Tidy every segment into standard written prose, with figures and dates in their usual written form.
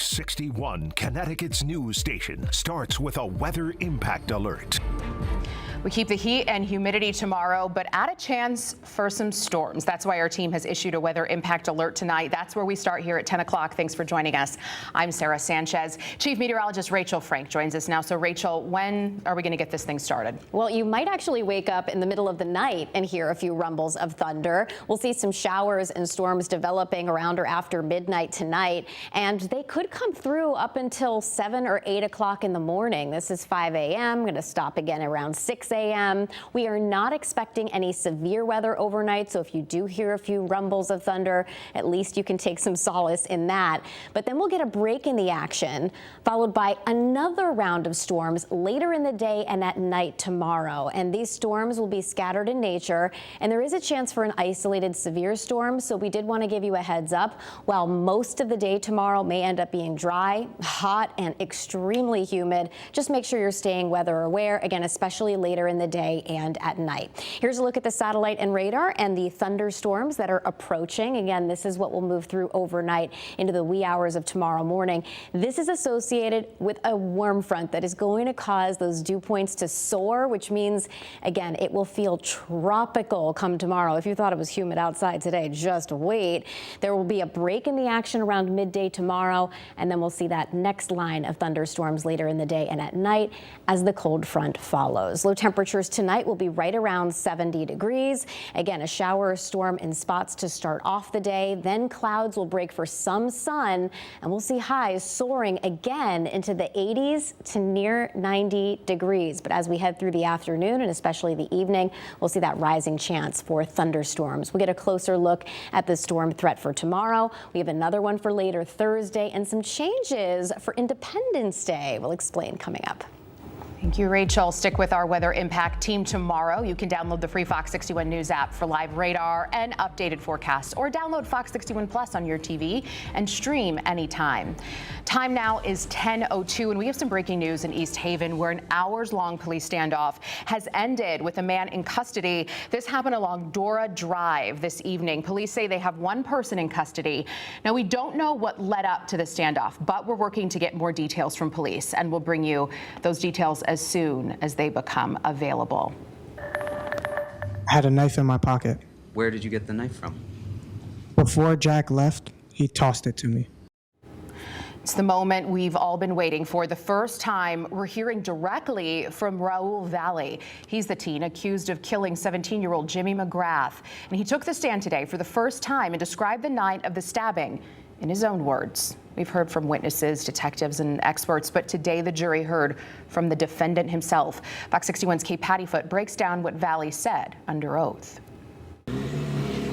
61, Connecticut's news station, starts with a weather impact alert. We keep the heat and humidity tomorrow, but add a chance for some storms. That's why our team has issued a weather impact alert tonight. That's where we start here at 10 o'clock. Thanks for joining us. I'm Sarah Sanchez. Chief Meteorologist Rachel Frank joins us now. So Rachel, when are we going to get this thing started? Well, you might actually wake up in the middle of the night and hear a few rumbles of thunder. We'll see some showers and storms developing around or after midnight tonight, and they could come through up until 7 or 8 o'clock in the morning. This is 5 a.m. Going to stop again around 6 a.m. We are not expecting any severe weather overnight, so if you do hear a few rumbles of thunder, at least you can take some solace in that. But then we'll get a break in the action, followed by another round of storms later in the day and at night tomorrow. And these storms will be scattered in nature, and there is a chance for an isolated severe storm, so we did want to give you a heads up. While most of the day tomorrow may end up being dry, hot, and extremely humid, just make sure you're staying weather aware, again, especially later in the day and at night. Here's a look at the satellite and radar and the thunderstorms that are approaching. Again, this is what will move through overnight into the wee hours of tomorrow morning. This is associated with a warm front that is going to cause those dew points to soar, which means, again, it will feel tropical come tomorrow. If you thought it was humid outside today, just wait. There will be a break in the action around midday tomorrow, and then we'll see that next line of thunderstorms later in the day and at night as the cold front follows. Low temperatures tonight will be right around 70 degrees. Again, a shower or storm in spots to start off the day. Then clouds will break for some sun, and we'll see highs soaring again into the 80s to near 90 degrees. But as we head through the afternoon and especially the evening, we'll see that rising chance for thunderstorms. We'll get a closer look at the storm threat for tomorrow. We have another one for later Thursday and some changes for Independence Day. We'll explain coming up. Thank you, Rachel. Stick with our weather impact team tomorrow. You can download the free Fox 61 News app for live radar and updated forecasts, or download Fox 61 Plus on your TV and stream anytime. Time now is 10:02, and we have some breaking news in East Haven, where an hours-long police standoff has ended with a man in custody. This happened along Dora Drive this evening. Police say they have one person in custody. Now, we don't know what led up to the standoff, but we're working to get more details from police, and we'll bring you those details as soon as they become available. I had a knife in my pocket. Where did you get the knife from? Before Jack left, he tossed it to me. It's the moment we've all been waiting for. The first time we're hearing directly from Raul Valley. He's the teen accused of killing 17-year-old Jimmy McGrath. And he took the stand today for the first time and described the night of the stabbing in his own words. We've heard from witnesses, detectives, and experts, but today the jury heard from the defendant himself. Fox 61's Kate Pattyfoot breaks down what Valley said under oath.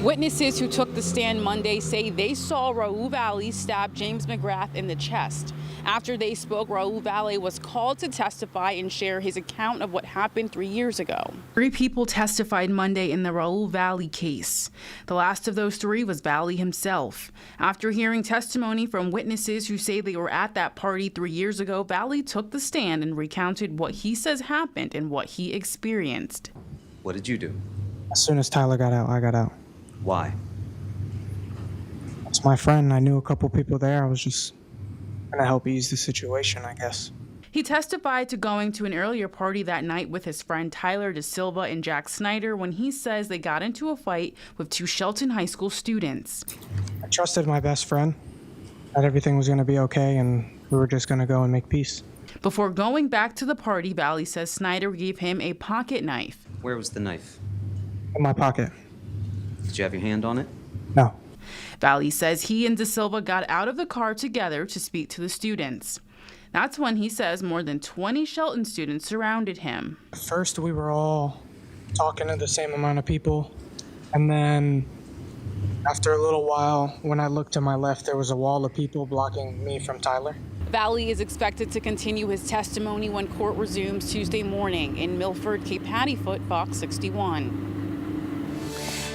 Witnesses who took the stand Monday say they saw Raul Valley stab James McGrath in the chest. After they spoke, Raul Valley was called to testify and share his account of what happened 3 years ago. 3 people testified Monday in the Raul Valley case. The last of those 3 was Valley himself. After hearing testimony from witnesses who say they were at that party 3 years ago, Valley took the stand and recounted what he says happened and what he experienced. What did you do? As soon as Tyler got out, I got out. Why? It's my friend. I knew a couple people there. I was just going to help ease the situation, I guess. He testified to going to an earlier party that night with his friend Tyler De Silva and Jack Snyder when he says they got into a fight with 2 Shelton High School students. I trusted my best friend that everything was going to be okay and we were just going to go and make peace. Before going back to the party, Valley says Snyder gave him a pocket knife. Where was the knife? In my pocket. Did you have your hand on it? No. Valley says he and De Silva got out of the car together to speak to the students. That's when he says more than 20 Shelton students surrounded him. First, we were all talking to the same amount of people. And then after a little while, when I looked to my left, there was a wall of people blocking me from Tyler. Valley is expected to continue his testimony when court resumes Tuesday morning. In Milford, Kate Pattyfoot, Fox 61.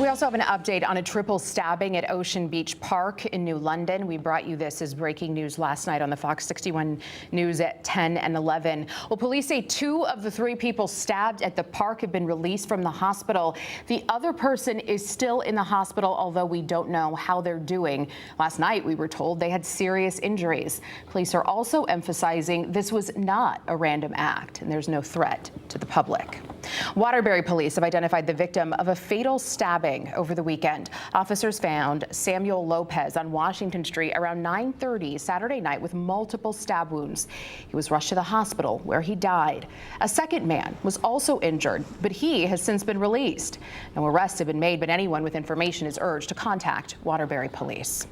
We also have an update on a triple stabbing at Ocean Beach Park in New London. We brought you this as breaking news last night on the Fox 61 News at 10 and 11. Well, police say 2 of the 3 people stabbed at the park have been released from the hospital. The other person is still in the hospital, although we don't know how they're doing. Last night, we were told they had serious injuries. Police are also emphasizing this was not a random act and there's no threat to the public. Waterbury police have identified the victim of a fatal stabbing over the weekend. Officers found Samuel Lopez on Washington Street around 9:30 Saturday night with multiple stab wounds. He was rushed to the hospital where he died. A second man was also injured, but he has since been released. No arrests have been made, but anyone with information is urged to contact Waterbury police.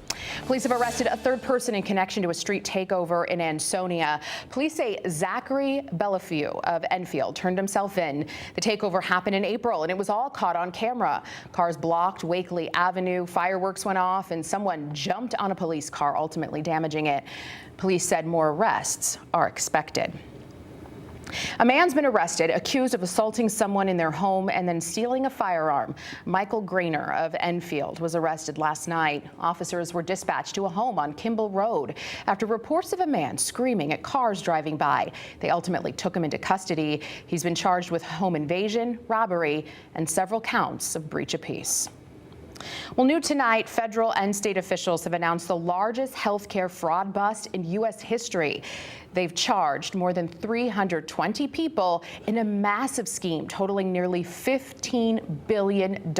Police have arrested a third person in connection to a street takeover in Ansonia. Police say Zachary Bellefeu of Enfield turned himself in. The takeover happened in April, and it was all caught on camera. Cars blocked Wakely Avenue, fireworks went off, and someone jumped on a police car, ultimately damaging it. Police said more arrests are expected. A man's been arrested accused of assaulting someone in their home and then stealing a firearm. Michael Grainer of Enfield was arrested last night. Officers were dispatched to a home on Kimball Road after reports of a man screaming at cars driving by. They ultimately took him into custody. He's been charged with home invasion, robbery, and several counts of breach of peace. Well, new tonight, federal and state officials have announced the largest healthcare fraud bust in U.S. history. They've charged more than 320 people in a massive scheme totaling nearly $15 billion.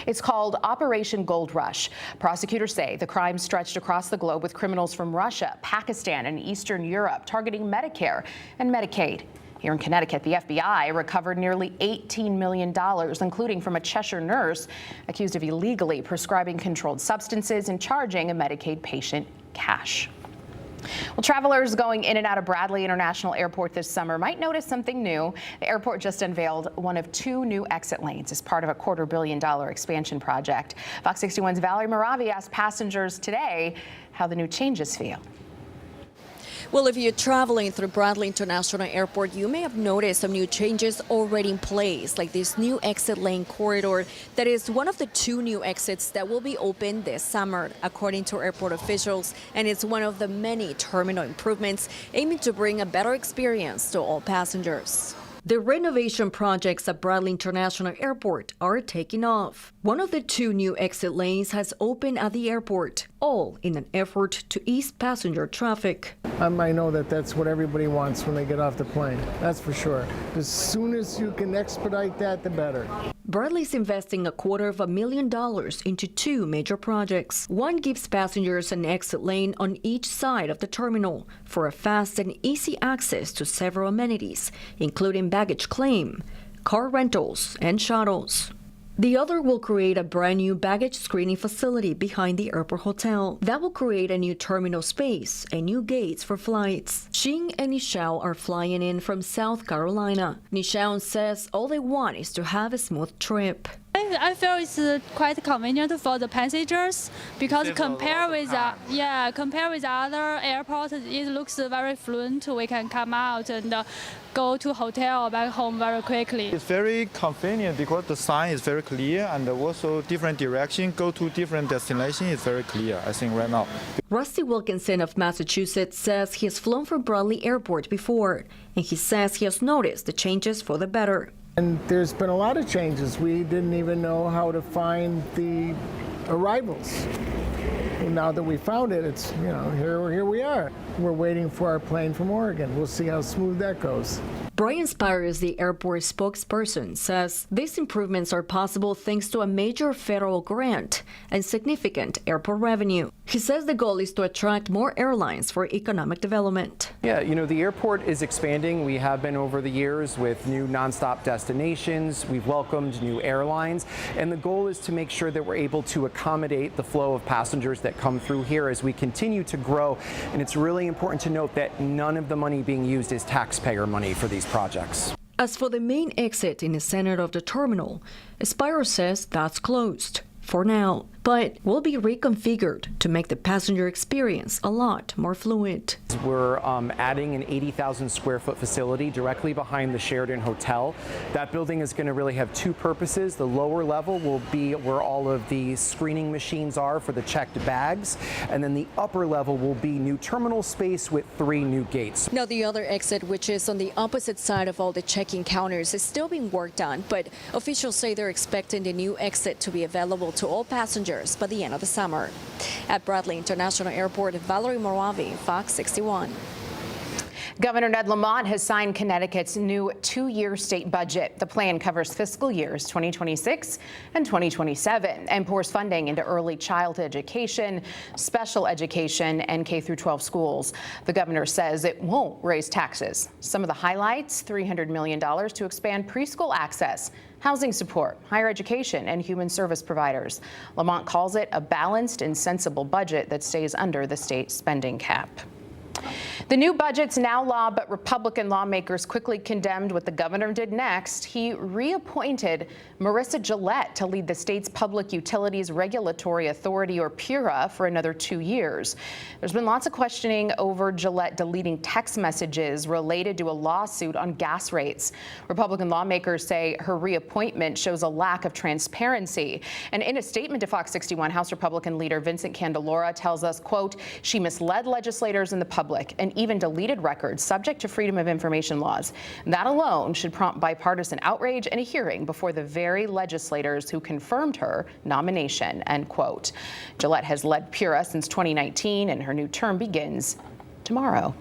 It's called Operation Gold Rush. Prosecutors say the crime stretched across the globe with criminals from Russia, Pakistan, and Eastern Europe targeting Medicare and Medicaid. Here in Connecticut, the FBI recovered nearly $18 million, including from a Cheshire nurse accused of illegally prescribing controlled substances and charging a Medicaid patient cash. Well, travelers going in and out of Bradley International Airport this summer might notice something new. The airport just unveiled one of 2 new exit lanes as part of a $250 million expansion project. Fox 61's Valerie Moravi asked passengers today how the new changes feel. Well, if you're traveling through Bradley International Airport, you may have noticed some new changes already in place, like this new exit lane corridor that is one of the 2 new exits that will be open this summer, according to airport officials. And it's one of the many terminal improvements aiming to bring a better experience to all passengers. The renovation projects at Bradley International Airport are taking off. One of the 2 new exit lanes has opened at the airport, all in an effort to ease passenger traffic. I know that that's what everybody wants when they get off the plane. That's for sure. As soon as you can expedite that, the better. Bradley's investing $250,000 into 2 major projects. One gives passengers an exit lane on each side of the terminal for a fast and easy access to several amenities, including baggage claim, car rentals, and shuttles. The other will create a brand new baggage screening facility behind the airport hotel. That will create a new terminal space and new gates for flights. Xing and Nishao are flying in from South Carolina. Nishao says all they want is to have a smooth trip. I feel it's quite convenient for the passengers because compared with other airports, it looks very fluent. We can come out and go to hotel or back home very quickly. It's very convenient because the sign is very clear and also different direction, go to different destination is very clear, I think, right now. Rusty Wilkinson of Massachusetts says he has flown from Bradley Airport before, and he says he has noticed the changes for the better. And there's been a lot of changes. We didn't even know how to find the arrivals. And now that we found it, it's, here we are. We're waiting for our plane from Oregon. We'll see how smooth that goes. Brian Spires, the airport spokesperson, says these improvements are possible thanks to a major federal grant and significant airport revenue. He says the goal is to attract more airlines for economic development. Yeah, the airport is expanding. We have been over the years with new nonstop destinations. We've welcomed new airlines. And the goal is to make sure that we're able to accommodate the flow of passengers that come through here as we continue to grow. And it's really important to note that none of the money being used is taxpayer money for these projects. As for the main exit in the center of the terminal, Spiro says that's closed for now. but will be reconfigured to make the passenger experience a lot more fluid. We're adding an 80,000 square foot facility directly behind the Sheraton Hotel. That building is going to really have two purposes. The lower level will be where all of the screening machines are for the checked bags, and then the upper level will be new terminal space with 3 new gates. Now the other exit, which is on the opposite side of all the check-in counters, is still being worked on, but officials say they're expecting the new exit to be available to all passengers by the end of the summer. At Bradley International Airport, Valerie Moravi, Fox 61. Governor Ned Lamont has signed Connecticut's new 2-year state budget. The plan covers fiscal years 2026 and 2027 and pours funding into early childhood education, special education, and K-12 schools. The governor says it won't raise taxes. Some of the highlights: $300 million to expand preschool access, housing support, higher education, and human service providers. Lamont calls it a balanced and sensible budget that stays under the state spending cap. The new budget's now law, but Republican lawmakers quickly condemned what the governor did next. He reappointed Marissa Gillette to lead the state's Public Utilities Regulatory Authority, or PURA, for another 2 years. There's been lots of questioning over Gillette deleting text messages related to a lawsuit on gas rates. Republican lawmakers say her reappointment shows a lack of transparency. And in a statement to Fox 61, House Republican leader Vincent Candelora tells us, quote, she misled legislators and the public and even deleted records subject to Freedom of Information laws. That alone should prompt bipartisan outrage and a hearing before the very legislators who confirmed her nomination, end quote. Gillette has led PURA since 2019, and her new term begins tomorrow.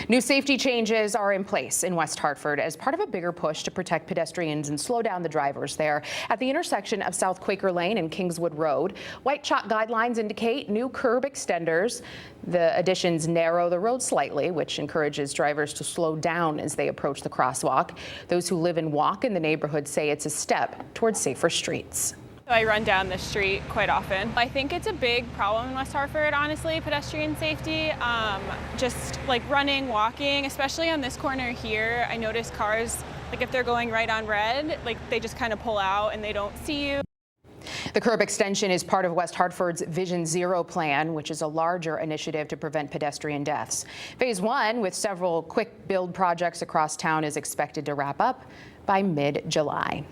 New safety changes are in place in West Hartford as part of a bigger push to protect pedestrians and slow down the drivers there. At the intersection of South Quaker Lane and Kingswood Road, white chalk guidelines indicate new curb extenders. The additions narrow the road slightly, which encourages drivers to slow down as they approach the crosswalk. Those who live and walk in the neighborhood say it's a step towards safer streets. I run down the street quite often. I think it's a big problem in West Hartford, honestly, pedestrian safety. Just like running, walking, especially on this corner here, I notice cars, like if they're going right on red, like they just kind of pull out and they don't see you. The curb extension is part of West Hartford's Vision Zero plan, which is a larger initiative to prevent pedestrian deaths. Phase 1, with several quick build projects across town, is expected to wrap up by mid-July.